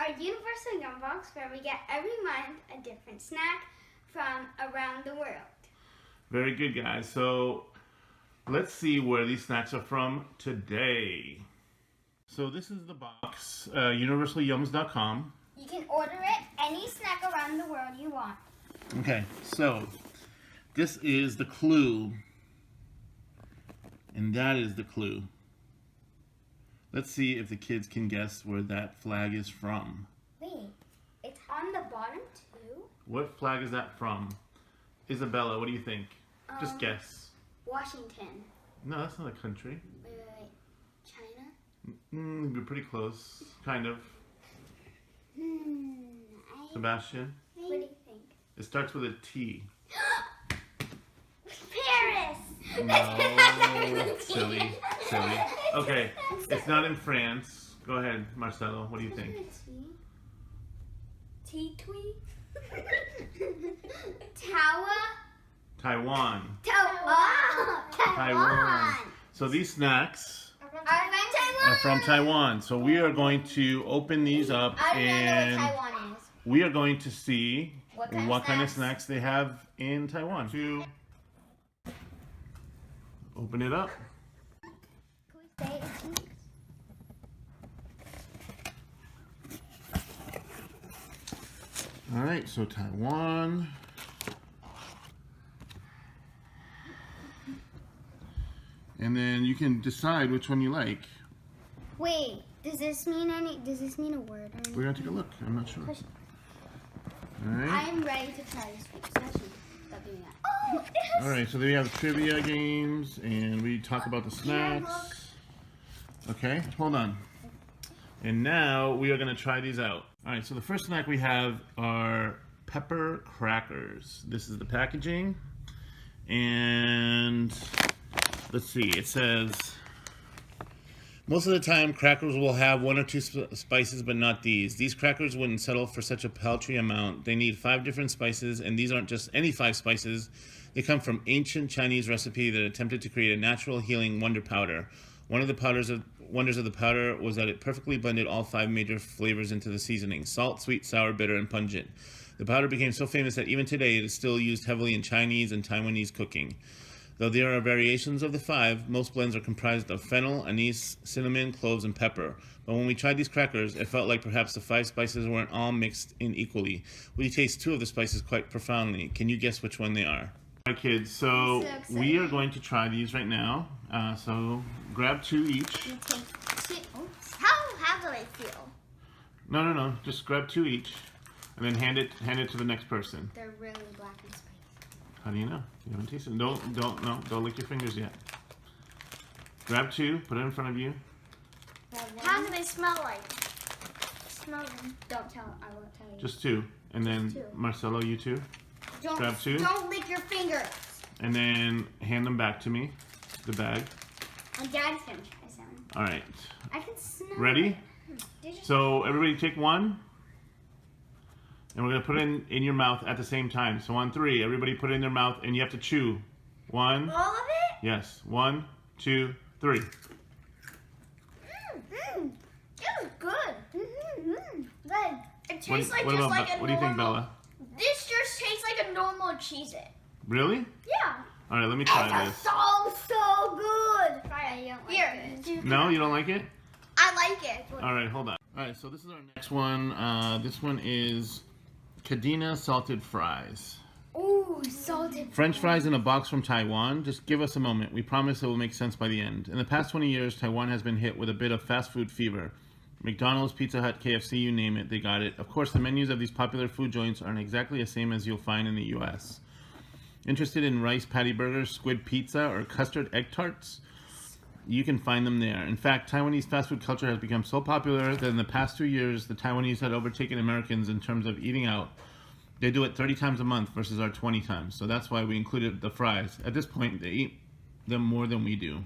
our Universal Yum Box where we get every month a different snack from around the world. Very good, guys. So let's see where these snacks are from today. So this is the box, universalyums.com. You can order it any snack around the world you want. Okay, so this is the clue, and that is the clue. Let's see if the kids can guess where that flag is from. Wait, it's on the bottom too? What flag is that from? Isabella, what do you think? Just guess. Washington. No, that's not a country. Wait. China? You're pretty close. Kind of. Sebastian? What do you think? It starts with a T. Paris! No, silly. Okay, it's not in France. Go ahead, Marcelo. What do you think? T-twee? Taiwan. Taiwan. So these snacks Are are from Taiwan. So we are going to open these up and Taiwan is. we are going to see What kind of snacks they have in Taiwan. To open it up. Can we say it? All right, so Taiwan. And then you can decide which one you like. Wait, does this mean a word? Or We're gonna take a look. I'm not sure. Push. All right. I'm ready to try this food. Especially stop doing that. Oh, All right. So then we have trivia games, and we talk about the snacks. Okay, hold on. And now we are gonna try these out. All right. So the first snack we have are pepper crackers. This is the packaging, and let's see. It says, most of the time, crackers will have 1 or 2 spices, but not these. These crackers wouldn't settle for such a paltry amount. They need 5 different spices, and these aren't just any 5 spices. They come from ancient Chinese recipe that attempted to create a natural healing wonder powder. One of the wonders of the powder was that it perfectly blended all 5 major flavors into the seasoning: salt, sweet, sour, bitter, and pungent. The powder became so famous that even today it is still used heavily in Chinese and Taiwanese cooking. Though there are variations of the 5, most blends are comprised of fennel, anise, cinnamon, cloves, and pepper. But when we tried these crackers, it felt like perhaps the 5 spices weren't all mixed in equally. We taste 2 of the spices quite profoundly. Can you guess which one they are? All right, kids, so we are going to try these right now. So grab 2 each. How do I feel? No. Just grab 2 each, and then hand it to the next person. They're really black and spicy. How do you know? You haven't tasted them. Don't lick your fingers yet. Grab 2, put it in front of you. How do they smell like? Smell them. Don't tell. I won't tell you. Just 2, and then 2. Marcelo, you 2. Grab 2. Don't lick your fingers. And then hand them back to me, the bag. And Dad's gonna try some. All right. I can smell. Ready? It. So everybody take 1. And we're going to put it in your mouth at the same time. So on 3, everybody put it in their mouth, and you have to chew. 1. All of it? Yes. 1, 2, 3. It was good. Good. It tastes like just like a normal. What do you think, Bella? This just tastes like a normal Cheez-It. Really? Yeah. All right, let me try this. So good. Right, you don't like it. No, you don't like it? I like it. All right, hold on. All right, so this is our next one. This one is Cadena salted fries. Ooh, salted. French fries in a box from Taiwan. Just give us a moment. We promise it will make sense by the end. In the past 20 years, Taiwan has been hit with a bit of fast food fever. McDonald's, Pizza Hut, KFC, you name it, they got it. Of course, the menus of these popular food joints aren't exactly the same as you'll find in the US. Interested in rice patty burgers, squid pizza, or custard egg tarts? You can find them there. In fact, Taiwanese fast food culture has become so popular that in the past 2 years, the Taiwanese had overtaken Americans in terms of eating out. They do it 30 times a month versus our 20 times. So that's why we included the fries. At this point, they eat them more than we do.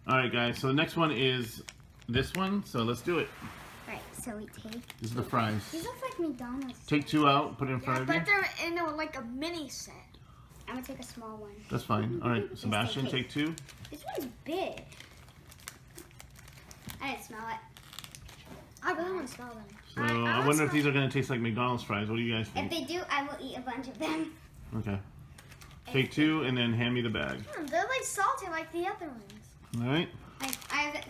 All right, guys. So the next one is this one. So let's do it. Right, so we take. This is the fries. These look like McDonald's. Take 2 out, put it in front of you. But they're in like a mini set. I'm gonna take a small one. That's fine. All right, Sebastian, take 2. This one's big. I didn't smell it. I really want to smell them. So I wonder if these are going to taste like McDonald's fries. What do you guys If think? they do, I will eat a bunch of them. Okay. Take 2 and then hand me the bag. They're like salty like the other ones. All right.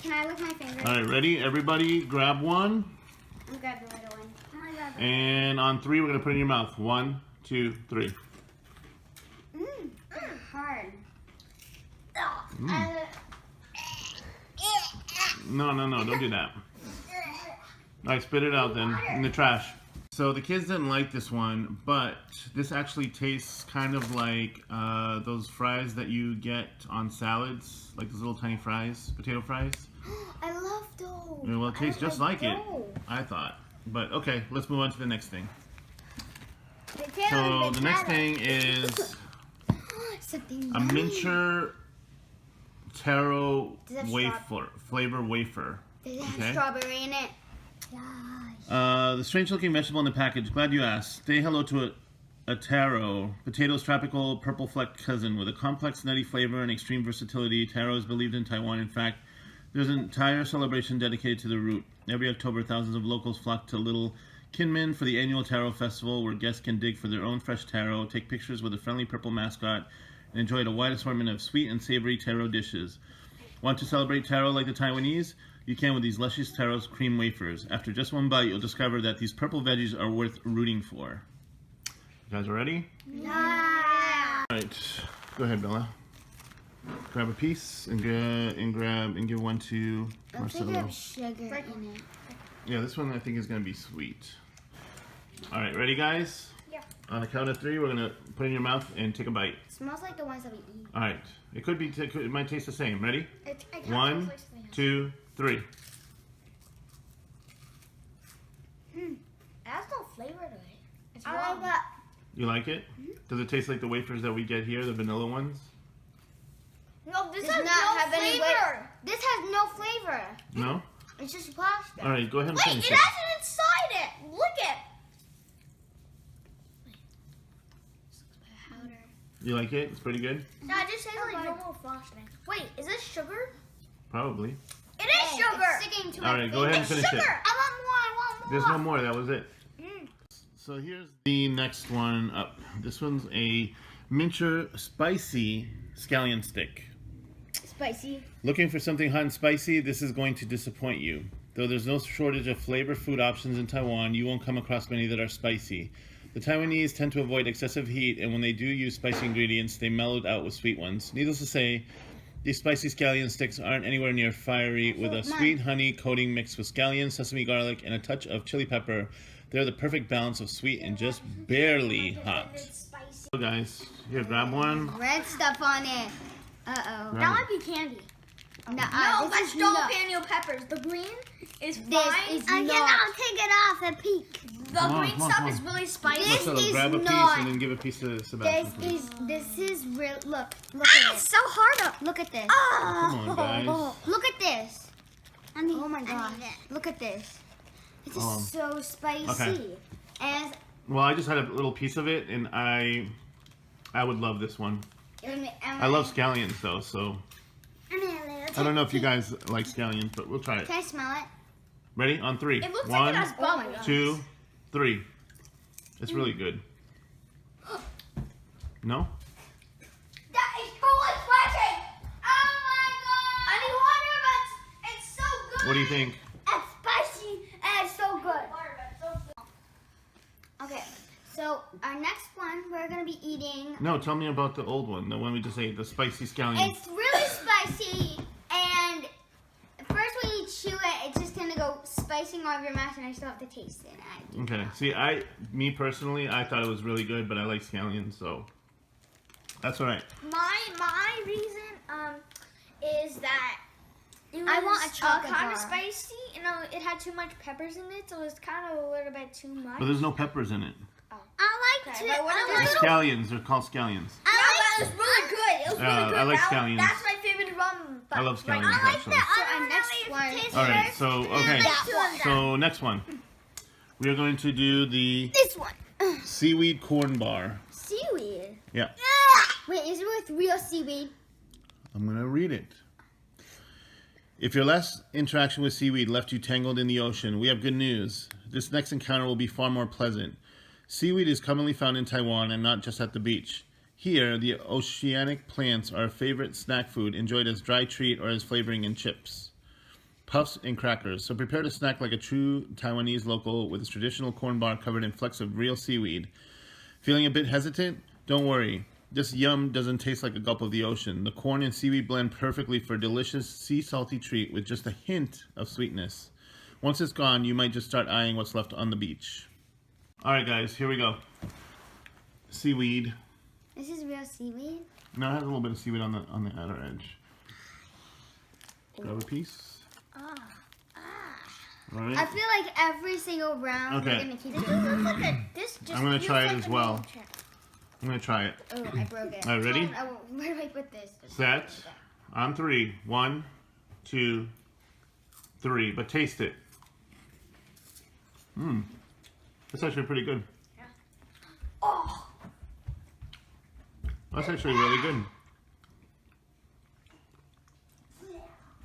Can I lick my finger? All right, ready? Everybody grab one. I'm grabbing the little one. Oh my god. And on 3, we're going to put it in your mouth. 1, 2, 3. Hard. No, don't do that. All right, spit it out then in the trash. So the kids didn't like this one, but this actually tastes kind of like those fries that you get on salads, like those little tiny fries, potato fries. I love those. Yeah, well, it tastes just like it, I thought. But okay, let's move on to the next thing. So the next thing is a miniature taro flavor wafer. Does it have Okay. strawberry in it? The strange-looking vegetable in the package. Glad you asked. Say hello to a taro, potato's tropical purple-flecked cousin with a complex nutty flavor and extreme versatility. Taro is believed in Taiwan. In fact, there's an entire celebration dedicated to the root. Every October, thousands of locals flock to Little Kinmen for the annual taro festival, where guests can dig for their own fresh taro, take pictures with a friendly purple mascot, and enjoy a wide assortment of sweet and savory taro dishes. Want to celebrate taro like the Taiwanese? You can with these luscious taro cream wafers. After just one bite, you'll discover that these purple veggies are worth rooting for. You guys ready? Yeah. All right, go ahead, Bella. Grab a piece and give one to Marcelo. Sugar in it. Yeah, this one I think is gonna be sweet. All right, ready, guys? Yeah. On the count of 3, we're gonna put it in your mouth and take a bite. It smells like the ones that we eat. All right, it might taste the same. Ready? It 1, 2, 3. It has no flavor to it. It's I wrong. like that. You like it? Does it taste like the wafers that we get here, the vanilla ones? No, this Does has not no have any flavor. This has no flavor. No? It's just plastic. All right, go ahead and Wait, finish it it. has it inside it. Look it. Powder. You like it? It's pretty good? No, it just tastes like normal frosting. Wait, is this sugar? Probably. It is sugar. It's sticking to All my right, go ahead and It's finish sugar. it. I want more. I want more. There's no more, that was it. So here's the next one up. This one's a miniature spicy scallion stick. Spicy. Looking for something hot and spicy? This is going to disappoint you. Though there's no shortage of flavor food options in Taiwan, you won't come across many that are spicy. The Taiwanese tend to avoid excessive heat, and when they do use spicy ingredients, they mellowed out with sweet ones. Needless to say, these spicy scallion sticks aren't anywhere near fiery. With a sweet honey coating mixed with scallion, sesame garlic, and a touch of chili pepper, they're the perfect balance of sweet and just barely hot. Spicy. So guys, here, grab one. Red stuff on it. Uh-oh. Grab That it. might be candy. No, No, this that's is not. jalapeno peppers. The green is fine. This is not. Take it off and peek. The Come on, green come on, stuff come is on. really spicy. This Marcelo, is grab a piece not- and then give a piece to Sebastian. please. This is real. Look at Ah, it. it's so hard to. Look at this. Come on, guys. Look at this. Oh my gosh. Look at this. This Oh. is so spicy. Okay. And Well, I just had a little piece of it, and I would love this one. I love scallions, though, so I don't know if you guys like scallions, but we'll try it. Can I smell it? Ready? On 3. It looks One, like it has bubbles. 2, 3. It's really good. No? That is totally spicy. Oh my god! I need water, but it's so good. What do you think? It's spicy and it's so good. Okay, so our next one we're gonna be eating. No, tell me about the old one, the one we just ate, the spicy scallion. It's really spicy, and first when you chew it, it's just gonna go spicing all over your mouth, and I still have to taste it. Okay. See, me personally, I thought it was really good, but I like scallions, so that's all right. My reason is that it was I want a chocolate kind bar. of spicy. You know, it had too much peppers in it, so it was kind of a little bit too much. But there's no peppers in it. I like Okay, to. but what I is like They're scallions. They're called scallions. I It was really good. It was Yeah, really good. I like That- scallions. That's my favorite rum. I love scallions, I like actually. that. So our next one. All right, so, okay. That one. So, next one. We are going to do the This one. seaweed corn bar. Seaweed. Yeah. Wait, is it with real seaweed? I'm going to read it. If your last interaction with seaweed left you tangled in the ocean, we have good news. This next encounter will be far more pleasant. Seaweed is commonly found in Taiwan and not just at the beach. Here, the oceanic plants are a favorite snack food, enjoyed as dry treat or as flavoring in chips, puffs, and crackers. So prepare to snack like a true Taiwanese local with its traditional corn bar covered in flecks of real seaweed. Feeling a bit hesitant? Don't worry. This yum doesn't taste like a gulp of the ocean. The corn and seaweed blend perfectly for a delicious sea salty treat with just a hint of sweetness. Once it's gone, you might just start eyeing what's left on the beach. Alright guys, here we go. Seaweed. This is real seaweed? No, it has a little bit of seaweed on the outer edge. Grab a piece. Alright. I feel like every single round we're gonna keep doing I'm gonna try it as well. I'm gonna try it. Oh, I broke it. Alright, ready? Where do I put this? Set. On 3. 1, 2, 3. But taste it. That's actually pretty good. Yeah. Oh! That's actually really good.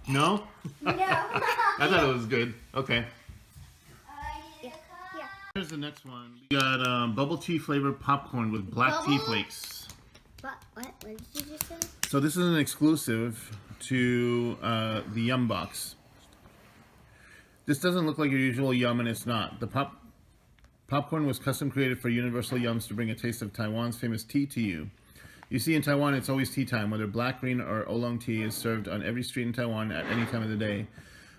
No? No. I thought it was good. Okay. Yeah. Here's the next one. We got bubble tea flavored popcorn with black tea flakes. What did you just say? So this is an exclusive to the Yum box. This doesn't look like your usual Yum, and it's not. The popcorn was custom created for Universal Yums to bring a taste of Taiwan's famous tea to you. You see, in Taiwan, it's always tea time, whether black, green, or oolong tea is served on every street in Taiwan at any time of the day.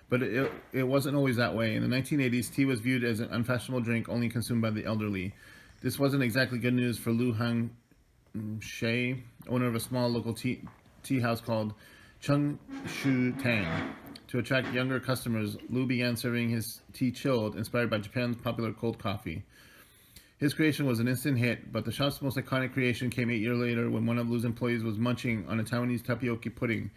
But it wasn't always that way. In the 1980s, tea was viewed as an unfashionable drink only consumed by the elderly. This wasn't exactly good news for Lu Hang Shei, owner of a small local tea house called Chung Shu Tang. To attract younger customers, Lu began serving his tea chilled, inspired by Japan's popular cold coffee. His creation was an instant hit, but the shop's most iconic creation came 8 years later when one of Lu's employees was munching on a Taiwanese tapioca pudding.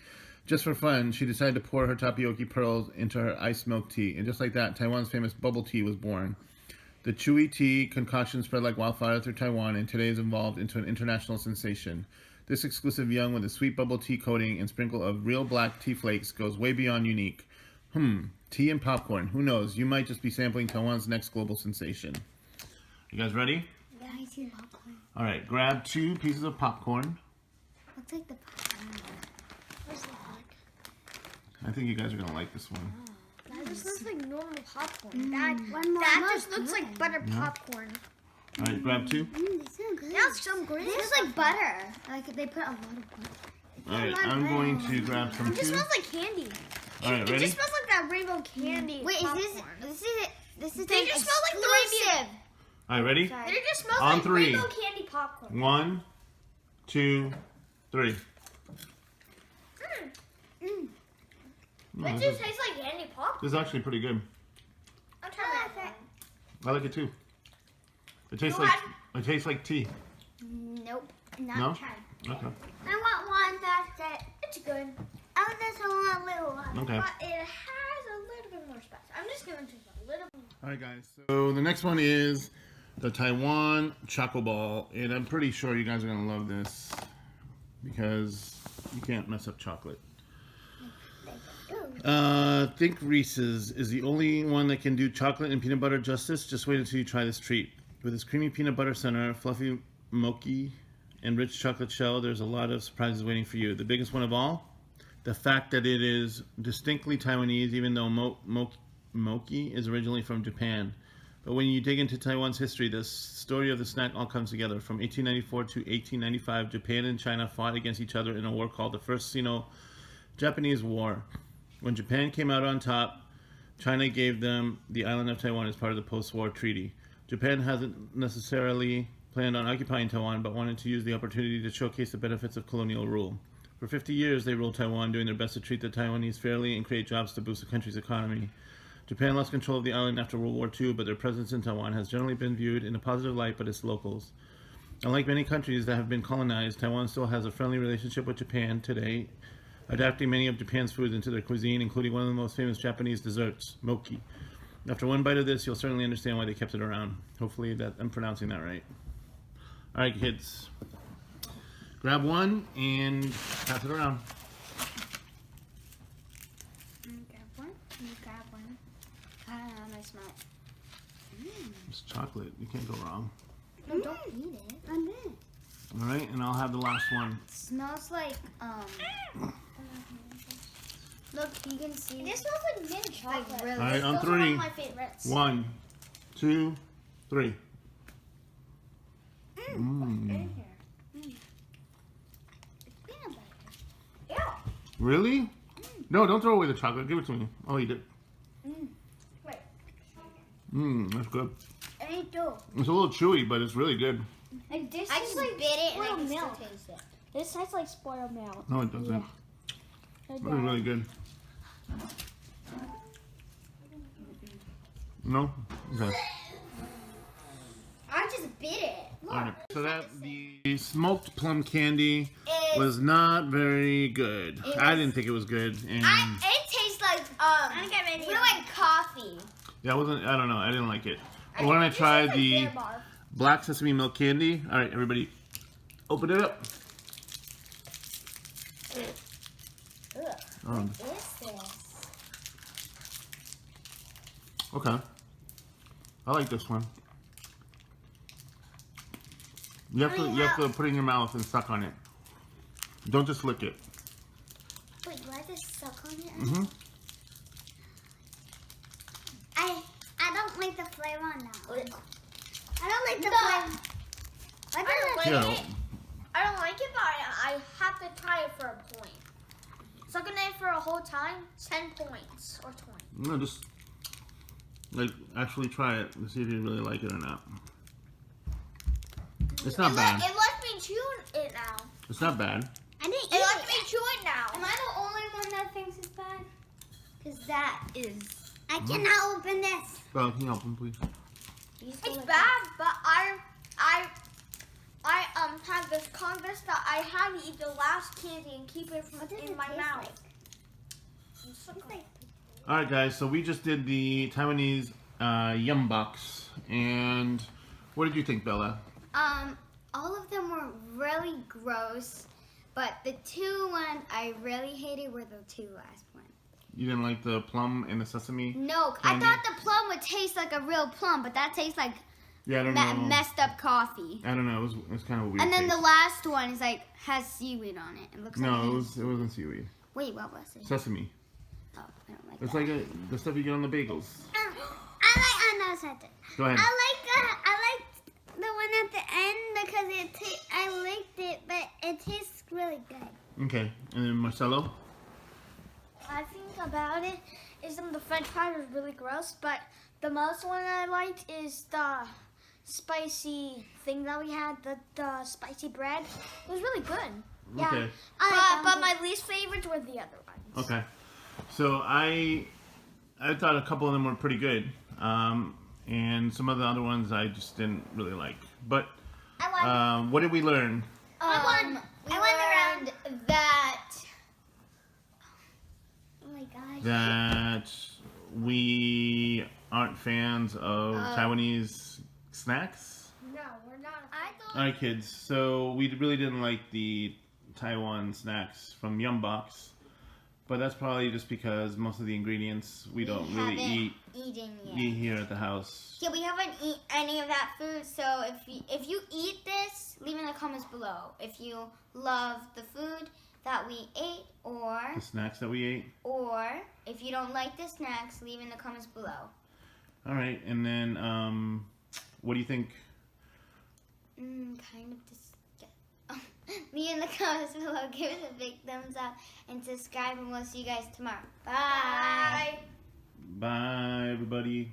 Just for fun, she decided to pour her tapioca pearls into her iced milk tea, and just like that, Taiwan's famous bubble tea was born. The chewy tea concoction spread like wildfire through Taiwan, and today has evolved into an international sensation. This exclusive young with a sweet bubble tea coating and sprinkle of real black tea flakes goes way beyond unique. Tea and popcorn. Who knows? You might just be sampling Taiwan's next global sensation. You guys ready? Yeah, I see popcorn. All right, grab 2 pieces of popcorn. Looks like the popcorn. What's that like? I think you guys are gonna like this one. That just looks like normal popcorn. That just looks like butter popcorn. All right, grab 2. They sound good. That's some great. This is like butter. Like they put a lot of butter. All right, I'm going to grab some It just too. smells like candy. All right, It ready? just smells like that rainbow candy. Wait, popcorn. this is They just smell like the rainbow. All right, ready? Sorry. It just smells On like 3. rainbow candy popcorn. 1, 2, 3. It just tastes like candy popcorn. This is actually pretty good. I'm trying that. I like it too. It tastes Go like tea. Nope. Not No? try. Okay. I want one that's it. It's good. I just want a little one. Okay. But it has a little bit more spice. I'm just going to taste a little bit. All right, guys. So the next one is the Taiwan Choco Ball, and I'm pretty sure you guys are gonna love this because you can't mess up chocolate. Think Reese's is the only one that can do chocolate and peanut butter justice. Just wait until you try this treat. With its creamy peanut butter center, fluffy mochi, and rich chocolate shell, there's a lot of surprises waiting for you. The biggest one of all, the fact that it is distinctly Taiwanese, even though mochi is originally from Japan. But when you dig into Taiwan's history, the story of the snack all comes together. From 1894 to 1895, Japan and China fought against each other in a war called the First Sino-Japanese War. When Japan came out on top, China gave them the island of Taiwan as part of the post-war treaty. Japan hasn't necessarily planned on occupying Taiwan, but wanted to use the opportunity to showcase the benefits of colonial rule. For 50 years, they ruled Taiwan, doing their best to treat the Taiwanese fairly and create jobs to boost the country's economy. Japan lost control of the island after World War II, but their presence in Taiwan has generally been viewed in a positive light by its locals. Unlike many countries that have been colonized, Taiwan still has a friendly relationship with Japan today, adapting many of Japan's foods into their cuisine, including one of the most famous Japanese desserts, mochi. After one bite of this, you'll certainly understand why they kept it around. Hopefully that I'm pronouncing that right. All right, kids. Grab one and pass it around. Grab one. You grab one. I smell it. It's chocolate. You can't go wrong. No, don't eat it. I did. All right, and I'll have the last one. It smells like Look, you can see. This smells like mint chocolate. Really. All right, on Those are one three. of my favorites. 1, 2, 3. Peanut butter. Yeah. Really? No, don't throw away the chocolate. Give it to me. I'll eat it. Wait. That's good. I need to. It's a little chewy, but it's really good. And this I is just like bit it and I spoiled can milk. still taste it. This tastes like spoiled milk. No, it doesn't. It's really good. No? Okay. I just bit it. All right. So that the smoked plum candy It- was not very good. It I was- didn't think it was good, and It tastes like fluent coffee. yeah, I wasn't. I don't know. I didn't like it. But why don't I try the black sesame milk candy? All right, everybody, open it up. What is this? Okay. I like this one. You have to put it in your mouth and suck on it. Don't just lick it. Wait, do I have to suck on it? Mm-hmm. I don't like the flavor on that one. I don't like the flavor. Yeah. I don't like it, but I have to try it for a point. Sucking it for a whole time, 10 points or 20. No, just like actually try it and see if you really like it or not. It's not bad. It lets me chew it now. It's not bad. I didn't eat It lets it. me chew it now. Am I the only one that thinks it's bad? Because that is. I cannot open this. Bro, can you open, please? It's bad, but I have this converse that I had to eat the last candy and keep it in my mouth. All right, guys. So we just did the Taiwanese yum box, and what did you think, Bella? All of them were really gross, but the two ones I really hated were the two last ones. You didn't like the plum and the sesame? No, candy? I thought the plum would taste like a real plum, but that tastes like Yeah, I don't know. messed up coffee. I don't know. It was kind of a weird. And then taste. the last one is like has seaweed on it. It looks like No, it wasn't seaweed. Wait, what was it? Sesame. Oh, I don't like It's that. like the stuff you get on the bagels. I said it. Go ahead. I like the one at the end because I liked it, but it tastes really good. Okay, and then Marcelo. I think about it is the French fries was really gross, but the most one I liked is the spicy thing that we had, the spicy bread. It was really good. Yeah. Okay. But my least favorites were the other ones. Okay. So I thought a couple of them were pretty good, and some of the other ones I just didn't really like. But what did we learn? I learned that. Oh my gosh. That we aren't fans of Taiwanese snacks. No, we're not. All right, kids. So we really didn't like the Taiwan snacks from Yum Box, but that's probably just because most of the ingredients we don't really eat here at the house. Yeah, we haven't eaten any of that food, so if you eat this, leave in the comments below if you love the food that we ate, or The snacks that we ate. or if you don't like the snacks, leave in the comments below. All right, and then what do you think? Kind of disgusting. Leave in the comments below, give us a big thumbs up, and subscribe, and we'll see you guys tomorrow. Bye. Bye, everybody.